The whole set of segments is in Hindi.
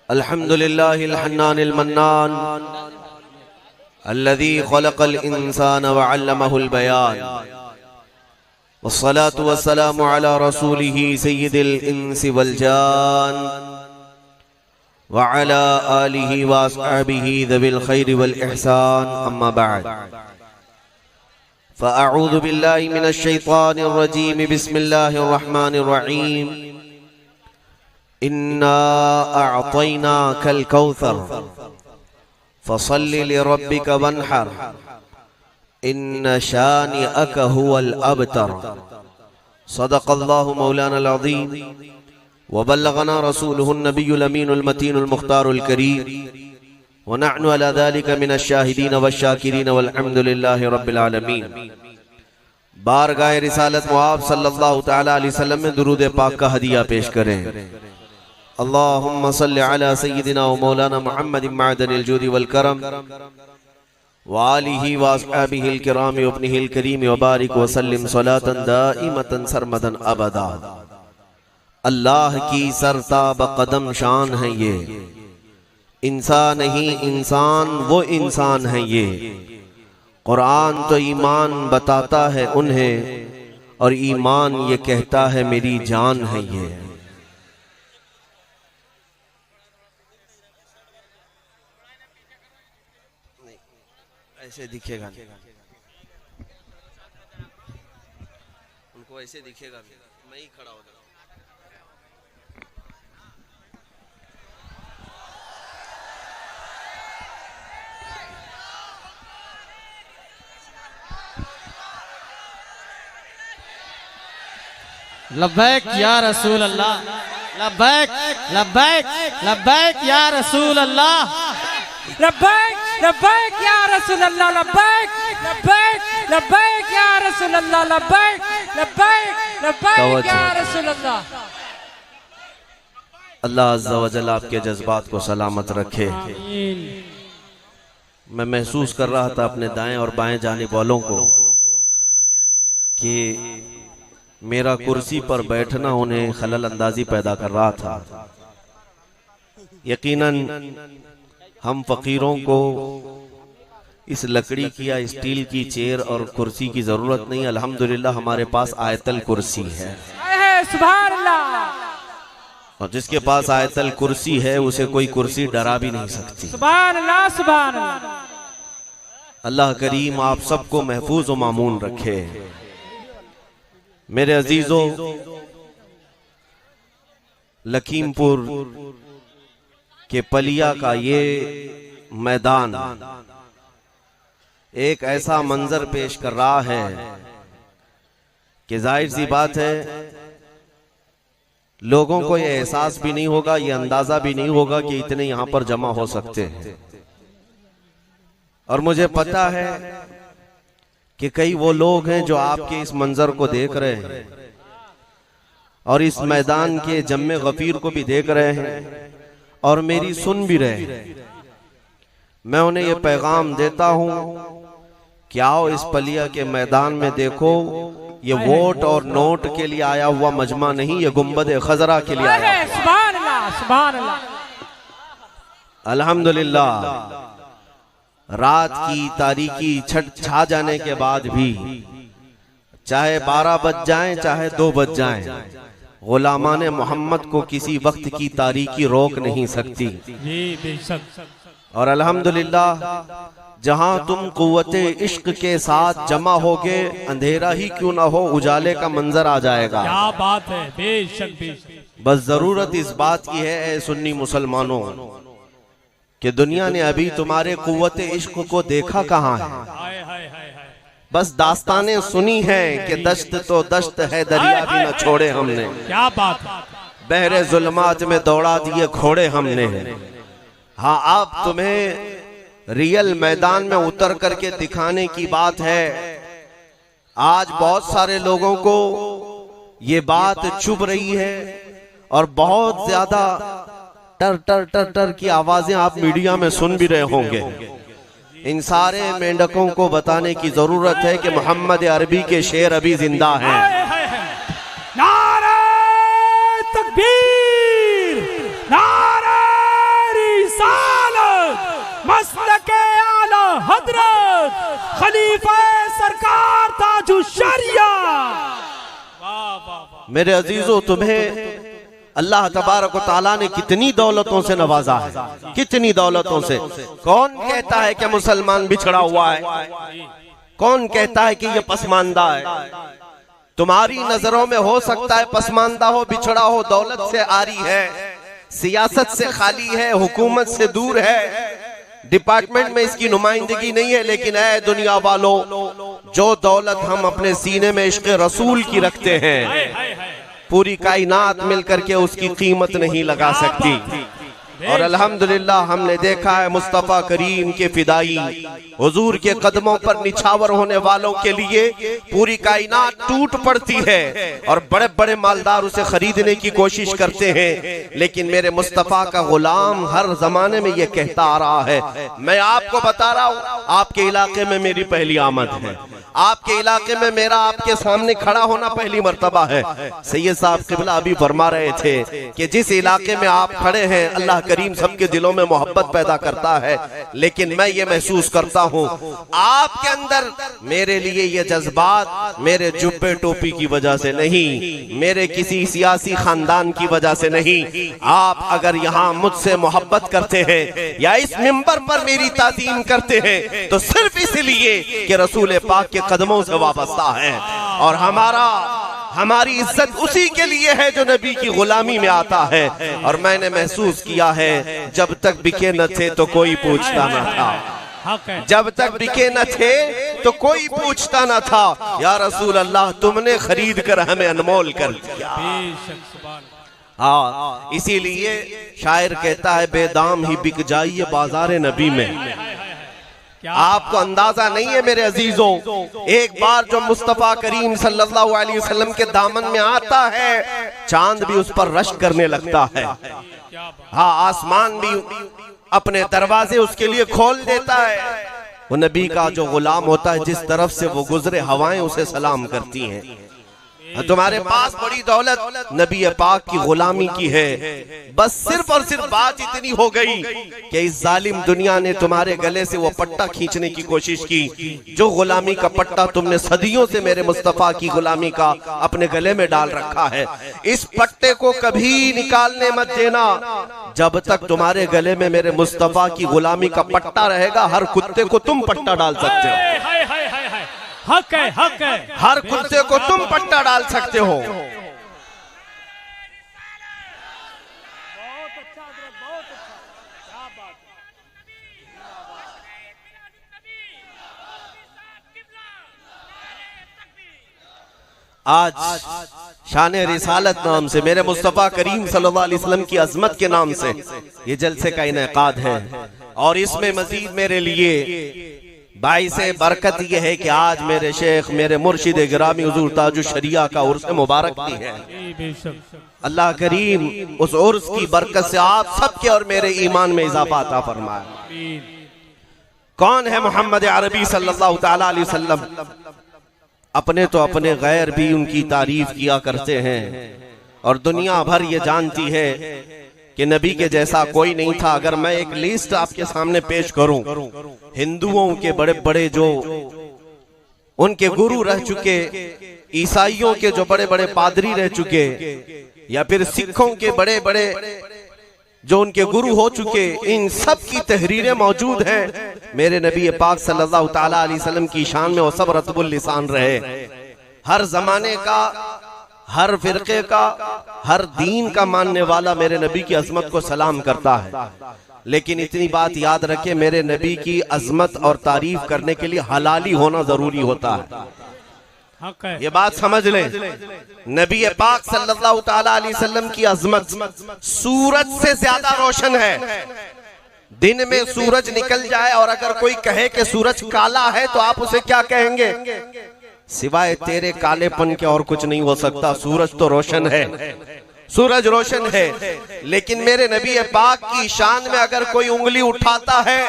अल्हम्दुलिल्लाहिल हन्नानिल मन्नान अल्लज़ी ख़लक़ल इंसान व अल्लमहुल बयान वस्सलातु वस्सलामु अला रसूलिही सय्यिदिल इंसि वल जान व अला आलिही व अस्हाबिही ज़विल खैरि वल इहसान अम्मा बअद फ़अऊज़ु बिल्लाहि मिनश शैतानिर रजीम बिस्मिल्लाहिर रहमानिर रहीम इन्ना अअतैनाकल कौसर फसल्लि लिरब्बिका वन्हर इन्न शानिअक हुवल अबतर। सदक़ल्लाहु मौलानल अज़ीम व बल्लगना रसूलुहुन नबियुल अमीनुल मतीनुल मुख्तारुल करीम व नहनु अला ज़ालिका मिनश शाहिदीन वश्शाकिरीन वल्हम्दुलिल्लाहि रब्बिल आलमीन। बारगाह रिसालत मुआब सल्लल्लाहु तआला अलैहि वसल्लम में दुरूद पाक का हदिया पेश करें। अल्लाहुम्मा सल्लि अला सय्यिदिना व मौलाना मुहम्मदिन मअदनिल जूदि वल करम व आलिही व अस्हाबिहिल किराम व इब्निहिल करीम व बारिक व सल्लिम सलातन दाइमतन सरमदन अबदा। अल्लाह की सरताब कदम शान है ये, इंसान नहीं इंसान वो इंसान है ये। कुरान तो ईमान बताता है उन्हें और ईमान ये कहता है मेरी जान है ये। ऐसे दिखेगा उनको, ऐसे दिखेगा मैं ही खड़ा हो जाऊं। लब्बैक या रसूल अल्लाह, लब्बैक लब्बैक लब्बैक या रसूल अल्लाह, लब्बैक लब्बैक या रसूल अल्लाह, लब्बैक लब्बैक लब्बैक या रसूल अल्लाह, लब्बैक लब्बैक लब्बैक या रसूल अल्लाह। अल्लाह अज़्ज़ा व जल्ल आपके जज्बात को सलामत रखे। मैं महसूस कर रहा था अपने दाएं और बाएं जानिब वालों को कि मेरा कुर्सी पर बैठना उन्हें खलल अंदाजी पैदा कर रहा था। यकीनन हम फकीरों को इस लकड़ी की या स्टील की चेयर और कुर्सी की जरूरत नहीं। अल्हम्दुलिल्लाह हमारे पास आयतल कुर्सी है। सुभान अल्लाह। और जिसके पास आयतल कुर्सी है उसे कोई कुर्सी डरा भी नहीं सकती। सुभान अल्लाह, सुभान अल्लाह। अल्लाह करीम आप सबको महफूज व मामून रखे। मेरे अजीजों, लखीमपुर के पलिया का ये मैदान एक ऐसा मंजर पेश कर रहा है कि जाहिर सी बात है लोगों को ये एहसास भी नहीं होगा, ये अंदाजा भी नहीं होगा कि इतने यहां पर जमा हो सकते हैं। और मुझे पता है कि कई वो लोग हैं जो आपके इस मंजर को देख रहे हैं और इस मैदान के जम्मे गफीर को भी देख रहे हैं और मेरी सुन भी रहे हैं। मैं उन्हें ये पैगाम देता हूं कि आओ इस पलिया के मैदान में देखो, ये वोट और नोट के लिए आया हुआ मजमा नहीं, ये गुंबद खजरा के लिए आया। सुभान अल्लाह, सुभान अल्लाह। अल्हम्दुलिल्लाह रात की तारीकी छा जाने के बाद भी चाहे 12 बज जाएं चाहे 2 बज जाएं, गुलामाने मोहम्मद को किसी वक्त की तारीकी रोक नहीं सकती। और अल्हम्दुलिल्लाह जहां तुम कुव्वते इश्क के साथ जमा होगे, अंधेरा ही क्यों ना हो उजाले का मंजर आ जाएगा। क्या बात है, बेशक बेशक। बस जरूरत इस बात की है ऐ सुन्नी मुसलमानों कि दुनिया ने अभी तुम्हारे कुव्वते इश्क को देखा कहाँ है। बस दास्तानें सुनी हैं कि दश्त तो दश्त है, दरिया भी न छोड़े हमने। क्या बात है। बहरे जुल्मात में दौड़ा दिए घोड़े हमने। हाँ, आप तुम्हें रियल मैदान में उतर करके दिखाने की बात है। आज बहुत सारे लोगों को ये बात चुभ रही है और बहुत ज्यादा टर टर टर टर की आवाजें आप मीडिया में सुन भी रहे होंगे। इन सारे मेंढकों को बताने की जरूरत है कि मोहम्मद अरबी के शेर अभी जिंदा हैं। नारे तकबीर, नारे हजरत खलीफा सरकार ताजुश्शरिया। मेरे अजीजों, तुम्हें अल्लाह तबारक व तआला ने कितनी दौलतों से नवाजा है, कितनी दौलतों से। कौन कहता है कि मुसलमान बिछड़ा हुआ है? कौन कहता है कि ये पसमानदा है? तुम्हारी नजरों में हो सकता है पसमानदा हो, बिछड़ा हो, दौलत से आरी है, सियासत से खाली है, हुकूमत से दूर है, डिपार्टमेंट में इसकी नुमाइंदगी नहीं है। लेकिन ऐ दुनिया वालों, जो दौलत हम अपने सीने में इश्क़ रसूल की रखते हैं, पूरी कायनात मिलकर के उसकी कीमत नहीं लगा सकती। और अल्हम्दुलिल्लाह हमने देखा है मुस्तफ़ा करीम के फिदाई हुजूर के कदमों पर निछावर होने वालों के लिए पूरी कायनात टूट पड़ती है और बड़े बड़े मालदार उसे खरीदने की कोशिश करते हैं। लेकिन मेरे मुस्तफ़ा का गुलाम हर जमाने में ये कहता आ रहा है, मैं आपको बता रहा हूँ, आपके इलाके में मेरी पहली आमद है, आपके इलाके में मेरा आपके सामने खड़ा होना पहली मर्तबा है। सैयद साहब क़िबला अभी फरमा रहे थे कि जिस इलाके में आप खड़े हैं अल्लाह करीम सबके दिलों में मोहब्बत पैदा करता है। लेकिन मैं ये महसूस करता हूँ आपके अंदर मेरे लिए ये जज्बात मेरे जुब्बे टोपी की वजह से नहीं, मेरे किसी सियासी खानदान की वजह से नहीं। आप अगर यहाँ मुझसे मोहब्बत करते हैं या इस मिंबर पर मेरी ताज़ीम करते हैं तो सिर्फ इसलिए कि रसूल पाक के कदमों से वाबस्ता है। और हमारी इज्जत उसी के लिए है जो नबी की गुलामी में आता है। और मैंने महसूस किया है जब तक बिके न थे तो कोई पूछता न था, जब तक बिके न थे तो कोई पूछता न था, या रसूल अल्लाह तुमने खरीद कर हमें अनमोल कर दिया। हाँ, इसीलिए शायर कहता है बेदाम ही बिक जाइए बाजारे नबी में। आपको अंदाजा नहीं है मेरे अजीजों, एक बार जो मुस्तफा करीम सल्लल्लाहु अलैहि वसल्लम के दामन में आता है चांद भी उस पर रश्क करने लगता है। हाँ, आसमान भी अपने दरवाजे उसके लिए खोल देता है। वो नबी का जो गुलाम होता है, जिस तरफ से वो गुजरे हवाएं उसे सलाम करती हैं। तुम्हारे पास बड़ी दौलत नबी पाक की गुलामी की है, बस सिर्फ और सिर्फ बात इतनी हो गई कि इस जालिम दुनिया ने तुम्हारे गले से वो पट्टा खींचने की कोशिश की, जो गुलामी का पट्टा तुमने सदियों से मेरे मुस्तफा की गुलामी का अपने गले में डाल रखा है। इस पट्टे को कभी निकालने मत देना। जब तक तुम्हारे गले में मेरे मुस्तफा की गुलामी का पट्टा रहेगा, हर कुत्ते को तुम पट्टा डाल सकते हो। हक है, हक है, हर कुत्ते को तुम पट्टा डाल सकते हो। आज शान रिसालत नाम से मेरे मुस्तफ़ा करीम सल्लल्लाहु अलैहि वसल्लम की अजमत के नाम से ये जलसे का इनेकाद है। और इसमें मजीद मेरे लिए बाइसे बरकत यह है कि आज मेरे शेख मेरे मुर्शिद गिरामी हुजूर ताजुश्शरिया का उर्स मुबारक भी है। अल्लाह करीम उस उर्स की बरकत से आप सबके और मेरे ईमान में इजाफा अता फरमाए। कौन है मोहम्मद अरबी सल्लल्लाहु तआला अलैहि वसल्लम? अपने तो अपने गैर भी उनकी तारीफ किया करते हैं और दुनिया भर ये जानती है कि नबी के जैसा कोई नहीं था। अगर मैं एक लिस्ट आपके सामने पेश करूं, हिंदुओं के बड़े बड़े जो उनके गुरु रह चुके, ईसाइयों के जो बड़े बड़े पादरी रह चुके, या फिर सिखों के बड़े बड़े जो उनके गुरु हो चुके, इन सब की तहरीरें मौजूद हैं। मेरे नबी पाक सल्लल्लाहु तआला अलैहि वसल्लम की शान में वो सब रतबुल लिसान रहे। हर जमाने का, हर फिरके का, हर दीन का मानने वाला मेरे नबी की अजमत को सलाम करता है। लेकिन इतनी बात याद रखे, मेरे नबी की अजमत और तारीफ करने के लिए हलाली होना जरूरी होता है। ये बात समझ लें, नबी पाक सल्लल्लाहु तआला अलैहि वसल्लम की अजमत सूरज से ज्यादा रोशन है। दिन में सूरज निकल जाए और अगर कोई कहे कि सूरज काला है तो आप उसे क्या कहेंगे? सिवाय तेरे कालेपन के और कुछ नहीं हो सकता। सूरज तो रोशन है, सूरज रोशन है। लेकिन मेरे नबी पाक की शान में अगर कोई उंगली उठाता है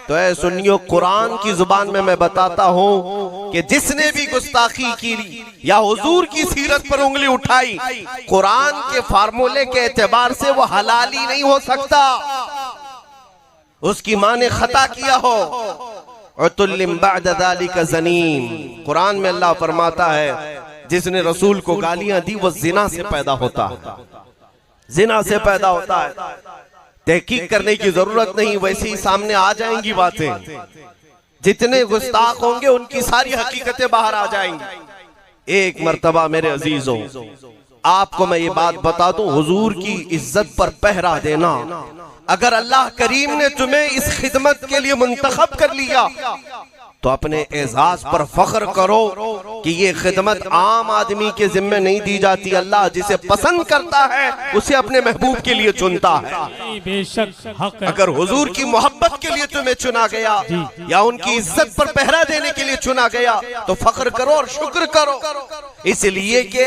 तो ऐ सुनियो, कुरान की जुबान में मैं बताता हूँ कि जिसने भी गुस्ताखी की या हुजूर की सीरत पर उंगली उठाई, कुरान के फार्मूले के एतबार से वो हलाल ही नहीं हो सकता। उसकी माँ ने खता किया हो, उतुल्लिम बअद ज़ालिका ज़नीम। कुरान में अल्लाह फरमाता है जिसने रसूल को गालियां दी वो जिना से पैदा होता है, जिना से पैदा होता है। तहकीक करने की जरूरत नहीं, वैसे ही सामने आ जाएंगी बातें। जितने गुस्ताख होंगे उनकी सारी हकीकतें बाहर आ जाएंगी। एक मर्तबा मेरे अजीजों, आपको मैं ये बात बता दूं, हुजूर की इज्जत पर पहरा देना, अगर अल्लाह करीम ने तुम्हें इस खिदमत के लिए मुंतखब कर लिया तो अपने एजाज पर फख्र करो कि ये खिदमत आम आदमी के जिम्मे नहीं दी जाती। अल्लाह जिसे पसंद करता है उसे अपने महबूब के लिए चुनता है। बेशक हक है। अगर हुजूर की मोहब्बत के लिए तुम्हें चुना गया या उनकी इज्जत पर पहरा देने के लिए चुना गया तो फख्र करो और शुक्र करो। इसलिए कि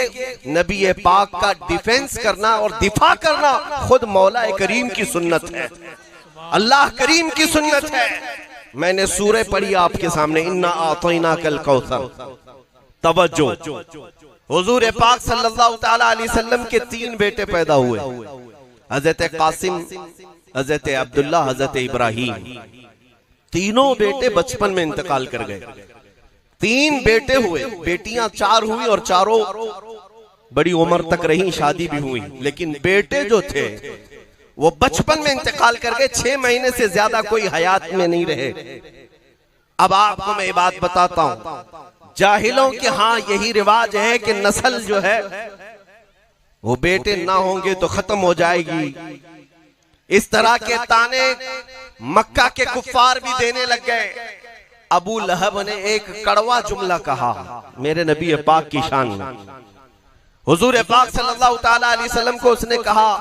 नबी पाक का डिफेंस करना और दिफा करना खुद मौला करीम की सुन्नत है, अल्लाह करीम की सुन्नत है। मैंने सूरह पढ़ी आपके सामने, इन्ना आतैना कल कौसर। तवज्जो, हुजूर पाक सल्लल्लाहु तआला अलैहि वसल्लम के 3 बेटे पैदा हुए, हजरत कासिम, हजरत अब्दुल्ला, हजरत इब्राहिम। तीनों बेटे बचपन में इंतकाल कर गए। 3 बेटे हुए, बेटियां 4 हुई और चारों बड़ी उम्र तक रही, शादी भी हुई। लेकिन बेटे जो थे वो बचपन में इंतकाल कर गए, 6 महीने से ज्यादा कोई हयात में नहीं रहे। अब आपको मैं ये बात बताता हूं, जाहिलों के हाँ यही रिवाज है कि नस्ल जो है वो बेटे ना होंगे तो खत्म हो जाएगी। इस तरह के ताने मक्का के कुफ्फार भी देने लग गए। अबू लहब ने एक कड़वा जुमला कहा मेरे नबी पाक की शान में। हुजूर पाक सल्लल्लाहु तआला अलैहि वसल्लम को उसने कहा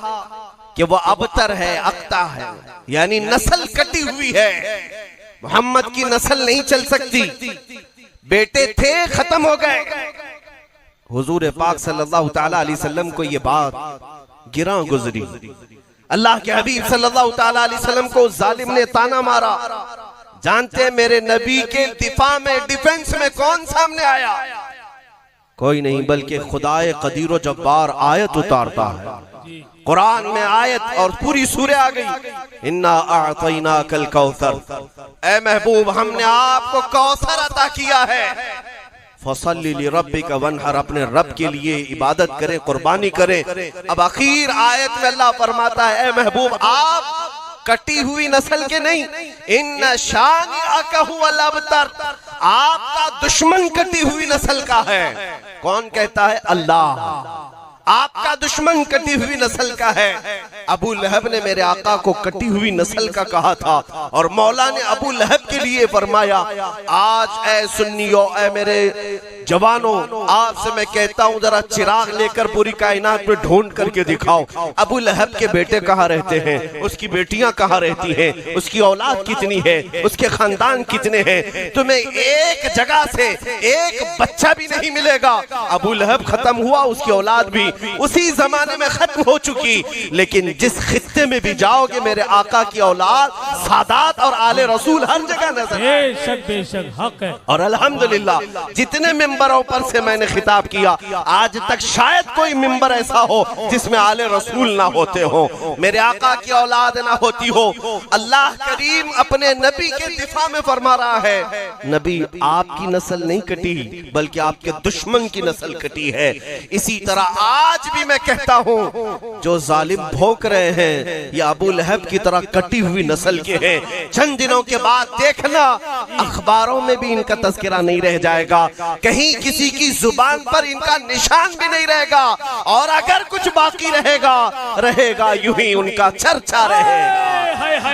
कि वो अबतर है, अक्ता है, यानी नस्ल कटी हुई है, मोहम्मद की नस्ल नहीं चल सकती। बेटे थे, खत्म हो गए। हुजूर पाक सल्लल्लाहु तआला अलैहि वसल्लम को ये बात गिरा गुजरी। अल्लाह के हबीब सल्लल्लाहु तआला अलैहि वसल्लम को जालिम ने ताना मारा। जानते हैं मेरे नबी के दिफा में, डिफेंस में कौन सामने आया? कोई नहीं बल्कि खुदाए कदीर जब्बार आयत उतारता है। कुरान में आयत और पूरी सूरह आ गई, इन्ना आतैना कल कौसर। ए महबूब, हमने आपको कौसर अता किया है। फसल्ली लिरब्बिका वन्हर, अपने रब के लिए इबादत करें, कुर्बानी करें। अब आखिर आयत में अल्लाह फरमाता है, ए महबूब आप कटी हुई नस्ल के नहीं, इन्न शानिअका हुवल अबतर, आपका दुश्मन कटी हुई नस्ल का है। कौन कहता है? अल्लाह। आपका दुश्मन कटी हुई नस्ल का है। अबू लहब ने मेरे आका को कटी हुई नस्ल का कहा था और मौला ने अबू लहब के लिए फरमाया, आज ए सुन्नियों, ए मेरे जवानों, आपसे मैं कहता हूं जरा चिराग लेकर पूरी कायनात में ढूंढ करके दिखाओ अबू लहब के बेटे कहाँ रहते हैं, उसकी बेटियां कहाँ रहती हैं, उसकी औलाद कितनी है, उसके खानदान कितने हैं। तुम्हें एक जगह से एक बच्चा भी नहीं मिलेगा। अबू लहब खत्म हुआ, उसकी औलाद भी उसी जमाने में खत्म हो चुकी। लेकिन जिस खित्ते में भी जाओगे मेरे आका की औलाद, सादात और आले रसूल हर जगह नजर। बेशक बेशक हक है। और अल्हम्दुलिल्लाह जितने मिंबरों पर से मैंने खिताब किया, आज तक शायद कोई मिंबर ऐसा हो जिसमें आले रसूल ना होते हो, मेरे आका की औलाद ना होती हो। अल्लाह करीम अपने नबी के दिफा में फरमा रहा है, नबी आपकी नस्ल नहीं कटी बल्कि आपके दुश्मन की नस्ल कटी है। इसी तरह आज भी मैं कहता हूं जो जालिम भौंक रहे हैं ये अबू लहब की तरह कटी हुई नस्ल के हैं। चंद दिनों के बाद देखना अखबारों में भी इनका तस्करा नहीं रह जाएगा, कहीं किसी की जुबान पर इनका निशान भी नहीं रहेगा। और अगर कुछ बाकी रहेगा यूं ही उनका चर्चा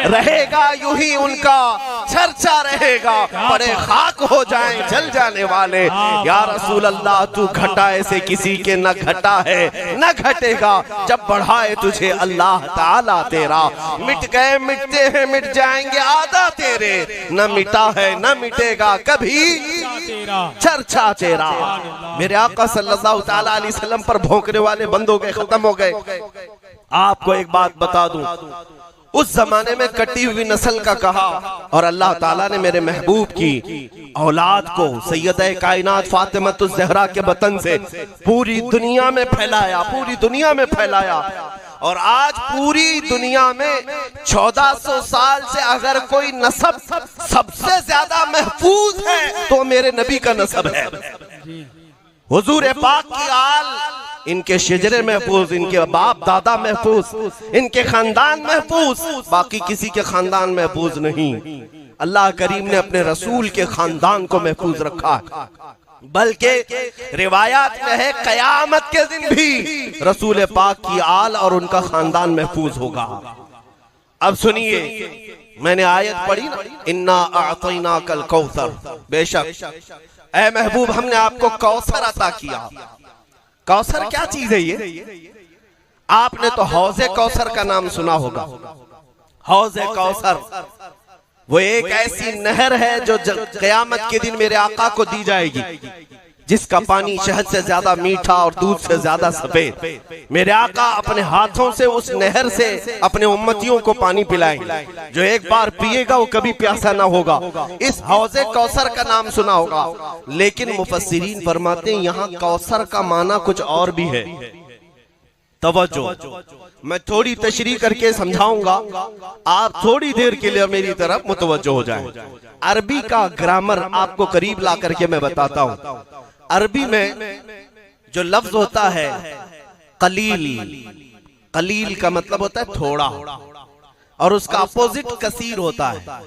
रहेगा यूं ही उनका चर्चा रहेगा। बड़े खाक हो जाएं जल जाने वाले। या रसूल अल्लाह, तू घटा ऐसे किसी के न घटा है न घटेगा, जब बढ़ाए तुझे अल्लाह ताला तेरा। मिट गए मिटते हैं मिट जाएंगे आदा तेरे, न मिटा है न मिटेगा कभी चर्चा तेरा। मेरे आका सल्लल्लाहु ताला अलैहि वसल्लम पर भौंकने वाले बंद हो गए, खत्म हो गए। आपको एक बात बता दूं, उस जमाने में कटी हुई नस्ल का कहा और अल्लाह ताला ने मेरे महबूब की औलाद को सैयद कायनात फातिमतुज़ ज़हरा के बतन से पूरी दुनिया में फैलाया, पूरी दुनिया में फैलाया। और आज पूरी दुनिया में 1400 साल से अगर कोई नस्ब सबसे ज्यादा महफूज है तो मेरे नबी का नस्ब है। हुजूर पाक की आल, इनके शजरे महफूज, इनके बाप दादा महफूज, इनके खानदान महफूज, बाकी किसी के खानदान महफूज नहीं। अल्लाह करीम ने अपने रसूल के खानदान को महफूज रखा है, बल्कि रिवायात में है कयामत के दिन भी रसूल पाक की आल और उनका खानदान महफूज होगा। अब सुनिए, मैंने आयत पढ़ी ना, इन्ना आतैना कल कौसर, बेशक ऐ महबूब हमने आपको कौसर अता किया। कौसर क्या चीज है ये? आपने तो हौज़े कौसर का नाम सुना होगा। हौज़े कौसर वो एक ऐसी नहर है जो क़यामत के दिन मेरे आका को दी जाएगी, जिसका पानी शहद से ज्यादा मीठा और दूध से ज्यादा सफेद। मेरे आका अपने हाथों से उस नहर से अपने उम्मतियों को पानी पिलाएंगे, जो एक बार पिएगा वो कभी प्यासा ना होगा। इस हौज़े कौसर का नाम सुना होगा, लेकिन मुफस्सिरीन फरमाते हैं यहाँ कौसर का माना कुछ और भी है। तवज्जो, मैं थोड़ी तशरीह करके समझाऊंगा, आप थोड़ी देर के लिए मेरी तरफ मुतवज्जो हो जाएं। अरबी का ग्रामर आपको करीब ला करके मैं बताता हूं। अरबी में जो लफ्ज होता है कलील, कलील का मतलब होता है थोड़ा, और उसका अपोजिट कसीर होता है।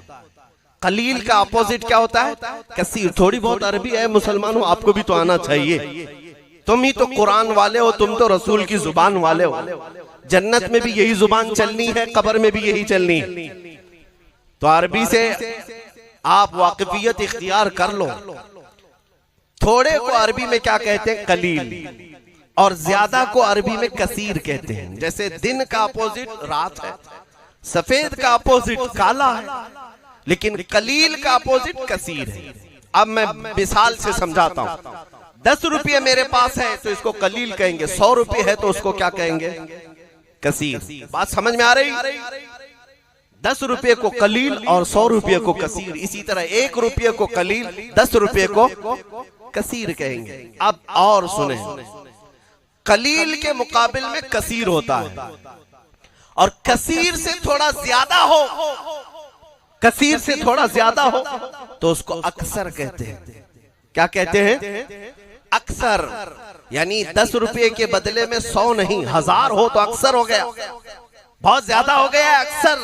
कलील का अपोजिट क्या होता है? कसीर। थोड़ी बहुत अरबी है मुसलमानों, आपको भी तो आना चाहिए। तुम ही तो कुरान वाले हो, तुम तो रसूल की जुबान वाले हो। जन्नत में भी यही जुबान चलनी है, कब्र में भी यही चलनी है। तो अरबी से आप वाकिफियत इख्तियार कर लो। थोड़े को अरबी में क्या कहते हैं? कलील। और ज्यादा को अरबी में कसीर कहते हैं। जैसे दिन का अपोजिट रात है, सफेद का अपोजिट काला है, लेकिन कलील का अपोजिट कसीर है। अब मैं मिसाल से समझाता हूं। 10 रुपये मेरे पास है तो इसको कलील कहेंगे, 100 रुपये है तो उसको क्या कहेंगे? कसीर। बात समझ में आ रही? 10 रुपये को कलील और 100 रुपये को कसीर। इसी तरह 1 रुपये को कलील, 10 रुपये को कसीर कहेंगे। अब और सुने, कलील के मुकाबिल में कसीर होता है, और कसीर से थोड़ा ज्यादा हो, कसीर से थोड़ा ज्यादा हो तो उसको अक्सर कहते हैं। क्या कहते हैं? अक्सर। यानी 10 रुपये के बदले में 100 नहीं 1000 हो तो अक्सर हो गया, बहुत ज्यादा हो गया अक्सर।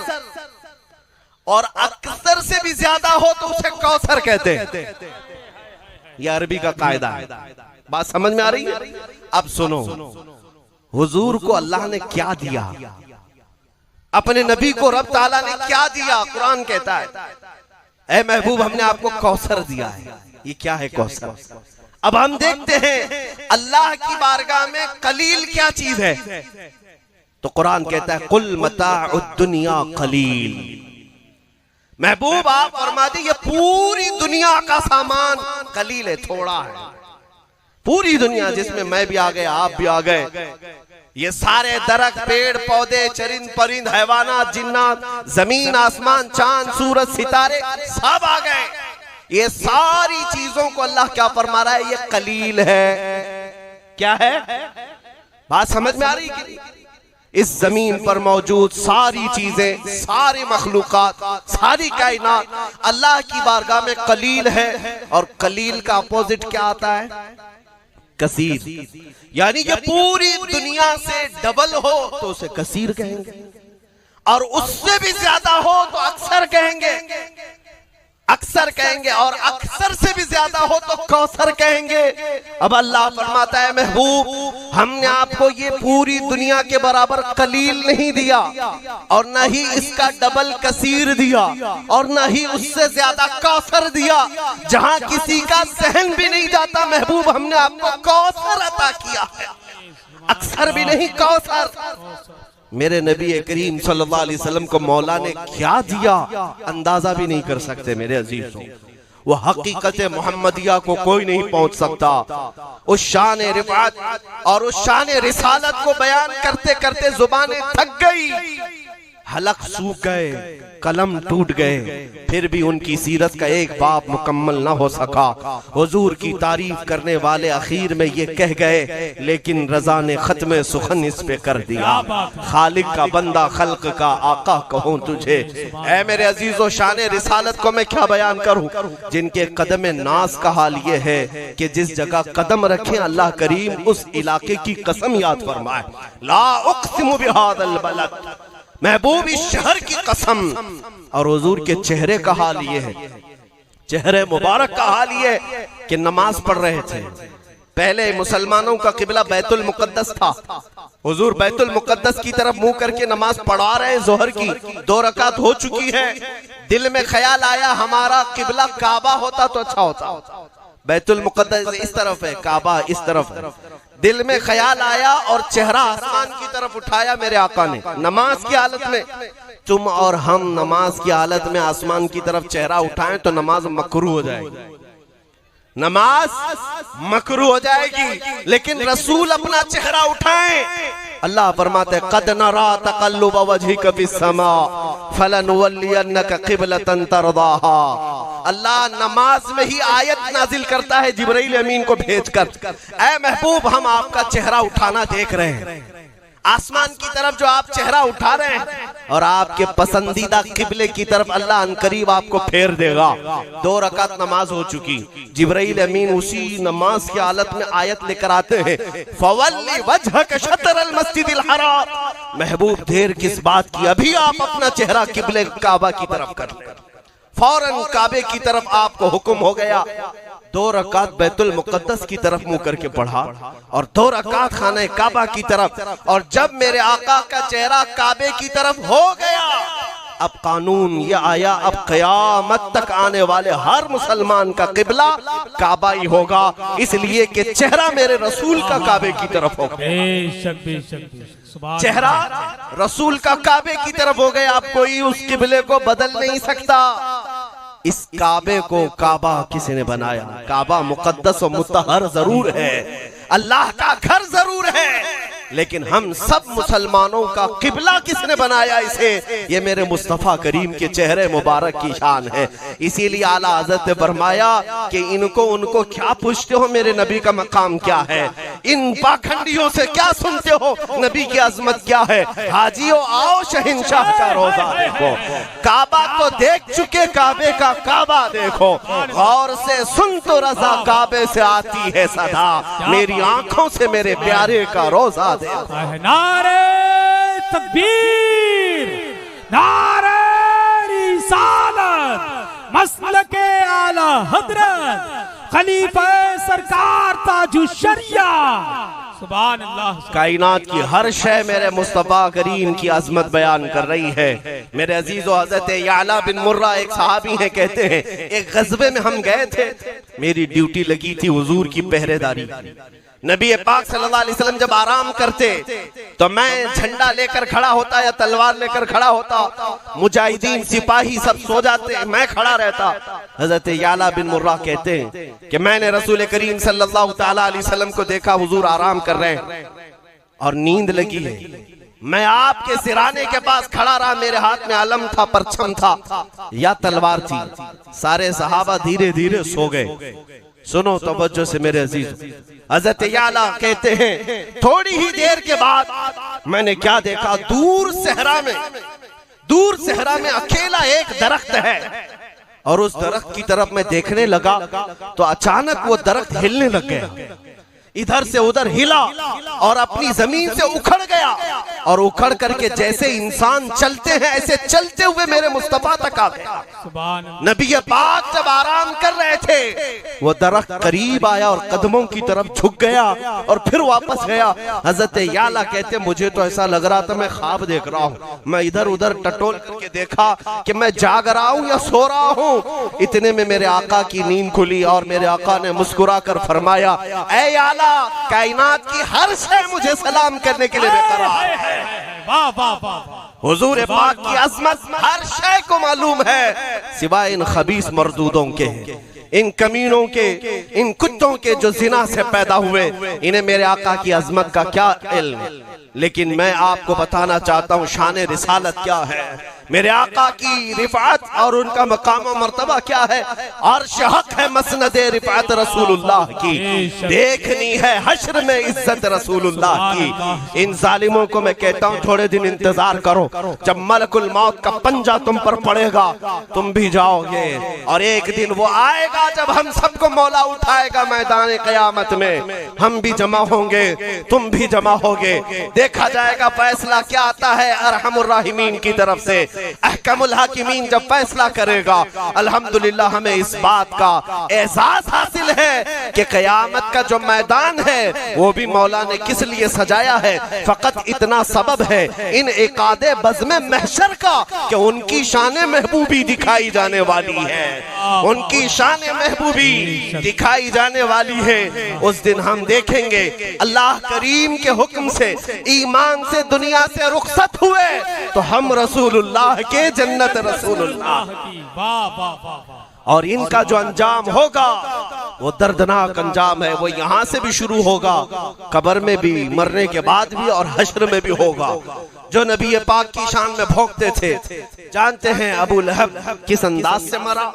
और अक्सर से भी ज्यादा हो तो उसे कौसर कहते हैं। यह अरबी का कायदा है। बात समझ में आ रही है? अब सुनो, हुजूर को अल्लाह ने क्या दिया, अपने नबी को रब ताला ने क्या दिया? कुरान कहता है, ऐ महबूब हमने आपको कौसर दिया है। ये क्या है कौसर? अब हम देखते हैं अल्लाह की बारगाह में कलील क्या चीज है। तो कुरान कहता है कुल मताउद दुनिया कलील। महबूब आप फरमा दी ये पूरी दुनिया का सामान कलील है, थोड़ा है। पूरी दुनिया जिसमें मैं भी आ गया, आप भी आ गए, ये सारे दरख्त, पेड़ पौधे, चरिंद परिंद, हैवानात, जिन्नात, जमीन आसमान, चांद सूरज सितारे सब आ गए। ये सारी चीजों को अल्लाह क्या फरमा रहा है? ये कलील है। क्या है? बात समझ में आ रही है? इस जमीन पर मौजूद सारी चीजें, सारी मखलूकात, सारी कायनात अल्लाह की बारगाह में कलील है। और कलील का अपोजिट क्या आता है? कसीर। यानी कि पूरी दुनिया से डबल हो तो उसे कसीर कहेंगे, और उससे भी ज्यादा हो तो अक्सर कहेंगे, अक्सर कहेंगे, और अक्सर से भी ज्यादा हो तो कौसर कहेंगे। अब अल्लाह फरमाता है महबूब हमने आपको ये पूरी दुनिया के बराबर कलील नहीं दिया, और न ही इसका डबल कसीर दिया, और न ही उससे ज्यादा कौसर दिया। जहां किसी का सहन भी नहीं जाता, महबूब हमने आपको कौसर अता किया है, अक्सर भी नहीं कौसर। मेरे नबी करीम सल्लल्लाहु अलैहि वसल्लम को मौला ने क्या दिया अंदाजा भी नहीं कर सकते मेरे अजीजों। वो हकीकत मोहम्मदिया को कोई नहीं पहुंच सकता। उस शान रिफात और उस शान रिसालत को बयान करते करते जुबानें थक गई, हलक सूख गए। कलम टूट गए, फिर भी उनकी सीरत का एक बाब मुकम्मल ना हो सका। हुजूर की तारीफ करने वाले आखिर में ये कह गए, लेकिन रजा ने खत्म सुखन इस पे कर दिया। खालिक का बंदा खल्क का आका कहूँ तुझे। ऐ मेरे अजीजों, शान रिसालत को मैं क्या बयान करूं। जिनके कदम नास का हाल ये है कि जिस जगह कदम रखे अल्लाह करीम उस इलाके की कसम याद फरमाए। ला उक़सिमु बिहादल बलद, महबूब इस शहर की कसम। और हुजूर के चेहरे का हाल ये है, चेहरे मुबारक का हाल ये है कि नमाज पढ़ रहे थे। पहले मुसलमानों का किबला बैतुल मुकद्दस था। हुजूर बैतुल मुकद्दस की तरफ मुंह करके नमाज पढ़ा रहे। जोहर की 2 रकात हो चुकी है। दिल में ख्याल आया हमारा किबला काबा होता तो अच्छा होता। बैतुल मुकद्दस इस तरफ है, काबा इस तरफ है। दिल में ख्याल आया और चेहरा आसमान की तरफ उठाया मेरे आका ने नमाज की हालत में। तुम और हम नमाज की हालत में आसमान की तरफ चेहरा उठाएं तो नमाज मकरूह हो जाएगी, नमाज मकरूह हो जाएगी। लेकिन रसूल अपना चेहरा उठाएं, अल्लाह फरमाते हैं कद नरा तक़ल्लुब वजहिका फिस्समा फलनुवल्लियन्नका क़िबलतन तरदाहा। अल्लाह नमाज में ही आयत नाजिल करता है जिब्राइल अमीन को भेजकर, ऐ महबूब हम आपका चेहरा उठाना देख रहे हैं। आसमान की तरफ जो आप चेहरा उठा रहे हैं और आपके पसंदीदा किबले की तरफ अल्लाह अनकरीब आपको फेर देगा। 2 रकात नमाज हो चुकी। जिब्राइल अमीन उसी नमाज की हालत में आयत लेकर आते हैं, फवल्ली वजहक शतरल मस्जिदिल हराम। महबूब देर किस बात की, अभी आप अपना चेहरा किबले काबा की तरफ कर लें। फौरन काबे की तरफ आपको हुक्म हो गया। 2 रकात बैतुल मुकद्दस की तरफ मुंह करके पढ़ा और 2 रकात खाने काबा की तरफ। और जब मेरे आका का चेहरा काबे की तरफ हो गया, अब कानून ये आया, अब क़यामत तक आने वाले हर मुसलमान का किबला काबा ही होगा, इसलिए कि चेहरा मेरे रसूल का काबे की तरफ होगा। बेशक बेशक बेशक, चेहरा रसूल का काबे की तरफ हो गया। अब कोई उस किबले को बदल नहीं सकता। इस काबे को काबा किसने बनाया? काबा मुकद्दस और मुतहर जरूर है, अल्लाह का घर जरूर है, लेकिन हम सब मुसलमानों का किबला किसने बनाया? इसे ये मेरे मुस्तफा करीम के चेहरे मुबारक की शान है। इसीलिए आला हज़रत ने फरमाया कि इनको उनको क्या पूछते हो, मेरे नबी का मकाम क्या है? इन पाखंडियों से क्या सुनते हो, नबी की अजमत क्या है? हाजियों आओ शहंशाह का रोजा देखो, काबा को देख चुके काबे का काबा देखो, गौर से सुन तो रजा काबे से आती है सदा, मेरी आंखों से मेरे प्यारे का रोजा। नारे तकबीर, नारे रिसालत, मसलके आला हजरत, खलीफा सरकार ताजुश्शरिया। सुभान अल्लाह। कायनात की हर शय मेरे मुस्तफा करीम की अजमत बयान कर रही है। मेरे अजीजों, हज़रत याला बिन मुर्रा एक सहाबी हैं, कहते हैं एक गज़वे में हम गए थे, मेरी ड्यूटी लगी थी हुजूर की पहरेदारी। नबी पाक सल्लल्लाहु अलैहि वसल्लम जब आराम करते तो मैं झंडा लेकर खड़ा होता या तलवार लेकर खड़ा होता, मुजाहिदीन सिपाही सब सो जाते, मैं खड़ा रहता। हजरत याला बिन मुर्रा कहते हैं कि मैंने रसूल करीम सल्लल्लाहु तआला अलैहि वसल्लम को देखा, हुजूर आराम कर रहे हैं और नींद लगी है। मैं आपके सिराने के पास खड़ा रहा, मेरे हाथ में अलम था, परचम था या तलवार थी। सारे सहाबा धीरे धीरे सो गए। सुनो तवज्जो से मेरे अजीज, हज़रत याला कहते हैं थोड़ी ही देर के बाद मैंने क्या देखा, दूर सहरा में अकेला एक दरख्त है और उस दरख्त की तरफ मैं देखने लगा तो अचानक वो दरख्त हिलने लग गया, इधर से उधर हिला और अपनी जमीन से उखड़ गया और उखड़ करके जैसे इंसान चलते हैं ऐसे चलते हुए मेरे मुस्तफा तक आ गया। नबी पाक जब आराम कर रहे थे वो दरख्त करीब आया और कदमों की तरफ झुक गया और फिर वापस गया। हजरत याला कहते मुझे तो ऐसा लग रहा था मैं ख्वाब देख रहा हूँ। मैं इधर उधर टटोल करके देखा कि मैं जाग रहा हूँ या सो रहा हूँ। इतने में मेरे आका की नींद खुली और मेरे आका ने मुस्कुरा कर फरमाया, ऐ याला, कायनात की हर शय मुझे सलाम करने के लिए बेकरार है। वाह वाह वाह। हुजूर पाक की अज़मत हर शय को मालूम है, सिवाय इन खबीस मर्दूदों के, इन कमीनों के, इन कुत्तों के जो जिना से पैदा हुए। इन्हें मेरे आका की अज़मत का क्या इल्म। लेकिन मैं आपको बताना चाहता हूँ शान रिसालत क्या है। मेरे आका की रिफात और उनका मकाम और मर्तबा क्या है। अर्श हक है मसनद रिफात रसूलुल्लाह की, देखनी है हश्र में इज्जत रसूलुल्लाह की। इन जालिमों को मैं कहता हूँ थोड़े दिन इंतजार करो, जब मलकुल मौत का पंजा तुम पर पड़ेगा तुम भी जाओगे, और एक दिन वो आएगा जब हम सबको मौला उठाएगा मैदान क़यामत में, हम भी जमा होंगे तुम भी जमा होगे, देखा जाएगा फैसला क्या आता है अरहमुर राहिमीन की तरफ से। अहकमुल हाकिमीन जब फैसला करेगा, अल्हम्दुलिल्लाह हमें इस बात का एहसास हासिल है कि क़यामत का जो मैदान है वो भी मौला ने किस लिए सजाया है। फकत इतना सबब है इन इकादे बज़्म महशर का कि उनकी शान महबूबी दिखाई जाने वाली है, उनकी शान महबूबी दिखाई जाने वाली है। उस दिन हम देखेंगे अल्लाह करीम के हुक्म से ईमान से दुनिया से रुखसत हुए तो हम रसूलुल्लाह के जन्नत रसूलुल्लाह की, और इनका जो अंजाम होगा वो दर्दनाक अंजाम है। वो यहाँ से भी शुरू होगा, कब्र में भी, मरने के बाद भी, और हश्र में भी होगा। जो नबी पाक की शान में भोंकते थे, जानते हैं अबू लहब किस अंदाज से मरा।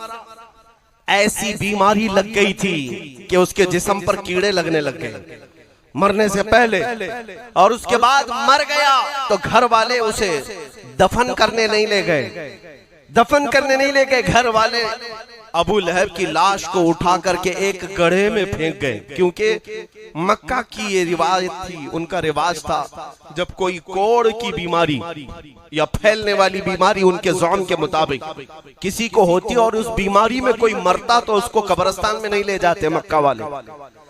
ऐसी बीमारी लग गई थी कि उसके जिस्म पर कीड़े लगने लग गए मरने से पहले, और उसके बाद मर गया तो घर वाले उसे दफन करने नहीं ले गए, दफन करने नहीं ले गए। घर वाले अबू लहब की लाश को उठा करके एक गड्ढे में फेंक गए, क्योंकि मक्का की ये रिवाज थी, उनका रिवाज था जब कोई कोढ़ की बीमारी या फैलने वाली बीमारी उनके ज़ौन के मुताबिक किसी को होती और उस बीमारी में कोई मरता तो उसको कब्रिस्तान में नहीं ले जाते मक्का वाले,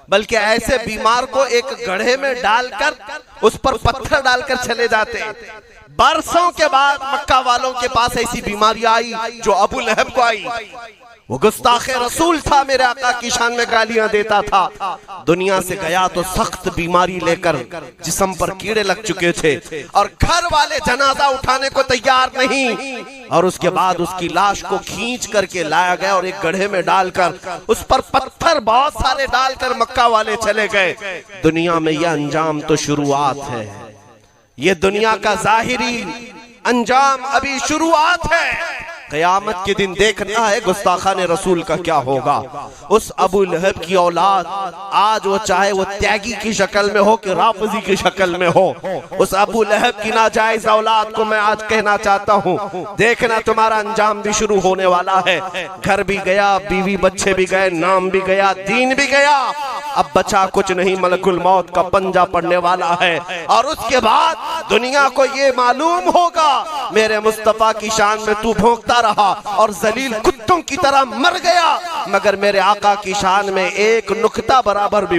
बल्कि ऐसे बीमार को एक गड्ढे में डालकर उस पर पत्थर डालकर चले जाते। बरसों के बाद मक्का वालों के पास ऐसी बीमारी आई जो अबू लहब को आई। वो गुस्ताखे रसूल था, मेरे आका की शान में गालियां देता था। दुनिया से गया तो सख्त बीमारी लेकर, जिस्म पर कीड़े लग चुके थे और घर वाले जनाजा उठाने को तैयार नहीं, और उसके बाद उसकी लाश को खींच करके लाया गया और एक गड्ढे में डालकर उस पर पत्थर बहुत सारे डालकर मक्का वाले चले गए। दुनिया में यह अंजाम तो शुरुआत है, ये दुनिया का जाहिरी अंजाम अभी शुरुआत है। क़यामत के दिन देखना है गुस्ताखान रसूल का क्या होगा। उस अबू लहब की औलाद आज वो चाहे वो त्यागी की शक्ल में हो कि राफजी की शक्ल में हो, उस अबू लहब की नाजायज औलाद को मैं आज कहना चाहता हूँ, देखना तुम्हारा अंजाम भी शुरू होने वाला है। घर भी गया, बीवी बच्चे भी गए, नाम भी गया, दीन भी गया, अब बचा कुछ नहीं, मलकुल मौत का पंजा पड़ने वाला है। और उसके बाद दुनिया को ये मालूम होगा मेरे मुस्तफा की शान में तू भोंकता रहा और जलील कुत्तों की तरह मर गया, मगर मेरे आका की शान में एक नुक्ता बराबर भी